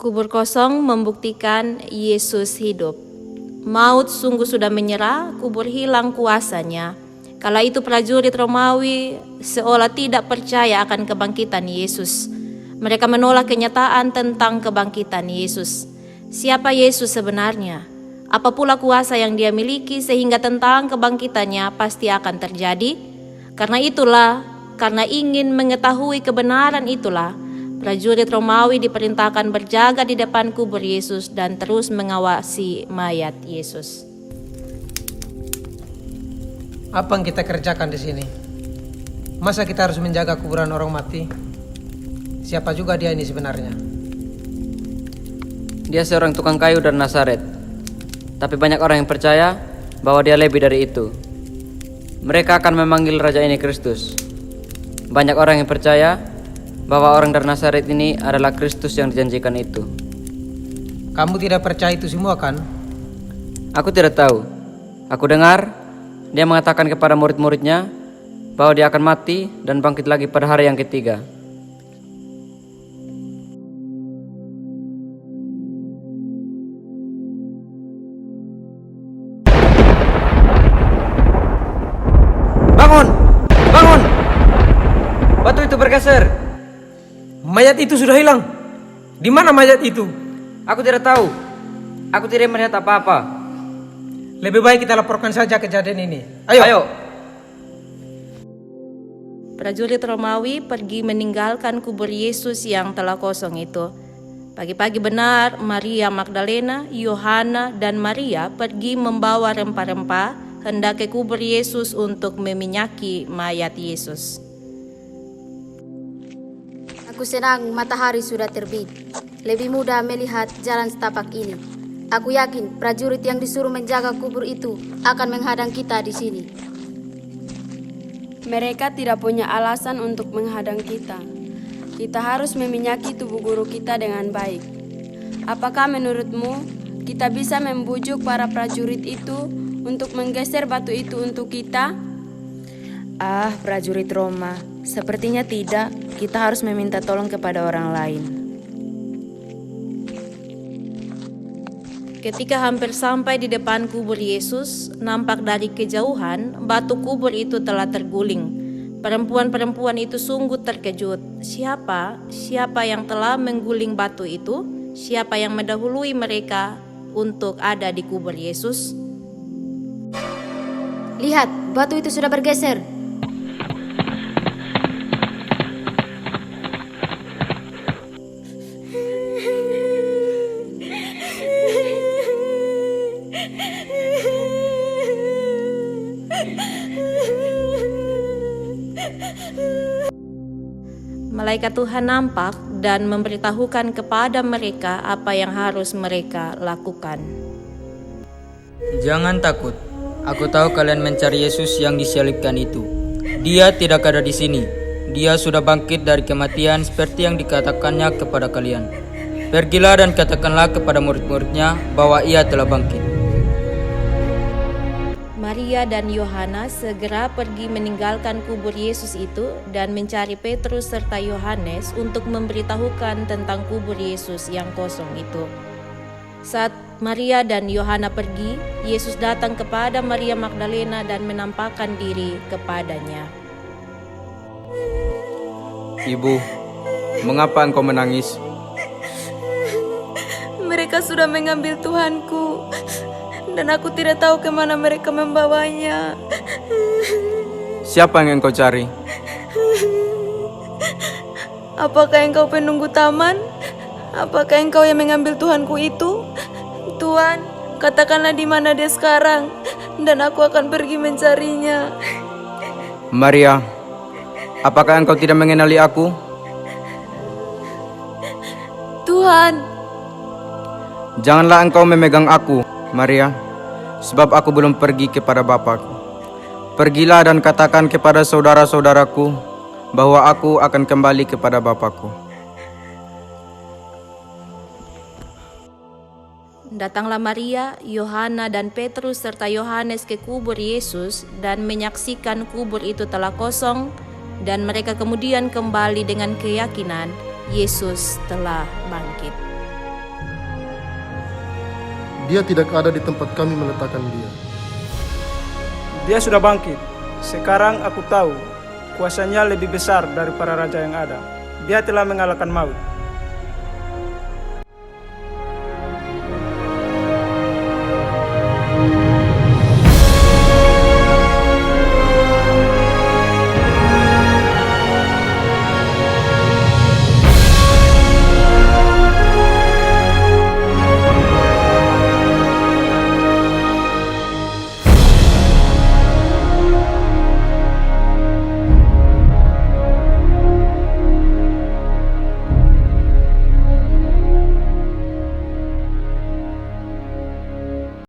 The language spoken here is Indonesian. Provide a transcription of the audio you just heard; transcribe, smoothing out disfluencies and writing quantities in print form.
Kubur kosong membuktikan Yesus hidup. Maut sungguh sudah menyerah, kubur hilang kuasanya. Kala itu prajurit Romawi seolah tidak percaya akan kebangkitan Yesus. Mereka menolak kenyataan tentang kebangkitan Yesus. Siapa Yesus sebenarnya? Apa pula kuasa yang dia miliki sehingga tentang kebangkitannya pasti akan terjadi? Karena ingin mengetahui kebenaran itulah, prajurit Romawi diperintahkan berjaga di depan kubur Yesus dan terus mengawasi mayat Yesus. Apa yang kita kerjakan di sini? Masa kita harus menjaga kuburan orang mati? Siapa juga dia ini sebenarnya? Dia seorang tukang kayu dari Nazaret. Tapi banyak orang yang percaya bahwa dia lebih dari itu. Mereka akan memanggil raja ini Kristus. Banyak orang yang percaya bahwa orang dari Nazaret ini adalah Kristus yang dijanjikan itu. Kamu tidak percaya itu semua kan? Aku tidak tahu. Aku dengar dia mengatakan kepada murid-muridnya bahwa dia akan mati dan bangkit lagi pada hari yang ketiga. Bangun! Bangun! Batu itu bergeser. Mayat itu sudah hilang. Di mana mayat itu? Aku tidak tahu. Aku tidak melihat apa-apa. Lebih baik kita laporkan saja kejadian ini. Ayo. Prajurit Romawi pergi meninggalkan kubur Yesus yang telah kosong itu. Pagi-pagi benar, Maria Magdalena, Yohana, dan Maria pergi membawa rempah-rempah hendak ke kubur Yesus untuk meminyaki mayat Yesus. Aku senang matahari sudah terbit. Lebih mudah melihat jalan setapak ini. Aku yakin prajurit yang disuruh menjaga kubur itu akan menghadang kita di sini. Mereka tidak punya alasan untuk menghadang kita. Kita harus meminyaki tubuh guru kita dengan baik. Apakah menurutmu kita bisa membujuk para prajurit itu untuk menggeser batu itu untuk kita? Prajurit Roma, sepertinya tidak. Kita harus meminta tolong kepada orang lain. Ketika hampir sampai di depan kubur Yesus, nampak dari kejauhan batu kubur itu telah terguling. Perempuan-perempuan itu sungguh terkejut. Siapa yang telah mengguling batu itu? Siapa yang mendahului mereka untuk ada di kubur Yesus? Lihat, batu itu sudah bergeser. Malaikat Tuhan nampak dan memberitahukan kepada mereka apa yang harus mereka lakukan. Jangan takut. Aku tahu kalian mencari Yesus yang disalibkan itu. Dia tidak ada di sini. Dia sudah bangkit dari kematian seperti yang dikatakannya kepada kalian. Pergilah dan katakanlah kepada murid-muridnya bahwa ia telah bangkit. Maria dan Yohana segera pergi meninggalkan kubur Yesus itu dan mencari Petrus serta Yohanes untuk memberitahukan tentang kubur Yesus yang kosong itu. Saat Maria dan Yohana pergi, Yesus datang kepada Maria Magdalena dan menampakkan diri kepadanya. Ibu, mengapa engkau menangis? Mereka sudah mengambil Tuhanku. Dan aku tidak tahu kemana mereka membawanya. Siapa yang engkau cari? Apakah engkau penunggu taman? Apakah engkau yang mengambil Tuhanku itu? Tuhan, katakanlah di mana dia sekarang, dan aku akan pergi mencarinya. Maria, apakah engkau tidak mengenali aku? Tuhan, Janganlah engkau memegang aku, Maria, sebab aku belum pergi kepada Bapa-Ku. Pergilah dan katakan kepada saudara-saudaraku bahwa aku akan kembali kepada Bapa-Ku. Datanglah Maria, Yohana dan Petrus serta Yohanes ke kubur Yesus dan menyaksikan kubur itu telah kosong, dan mereka kemudian kembali dengan keyakinan Yesus telah bangkit. Dia tidak ada di tempat kami meletakkan dia. Dia sudah bangkit. Sekarang aku tahu kuasanya lebih besar dari para raja yang ada. Dia telah mengalahkan maut.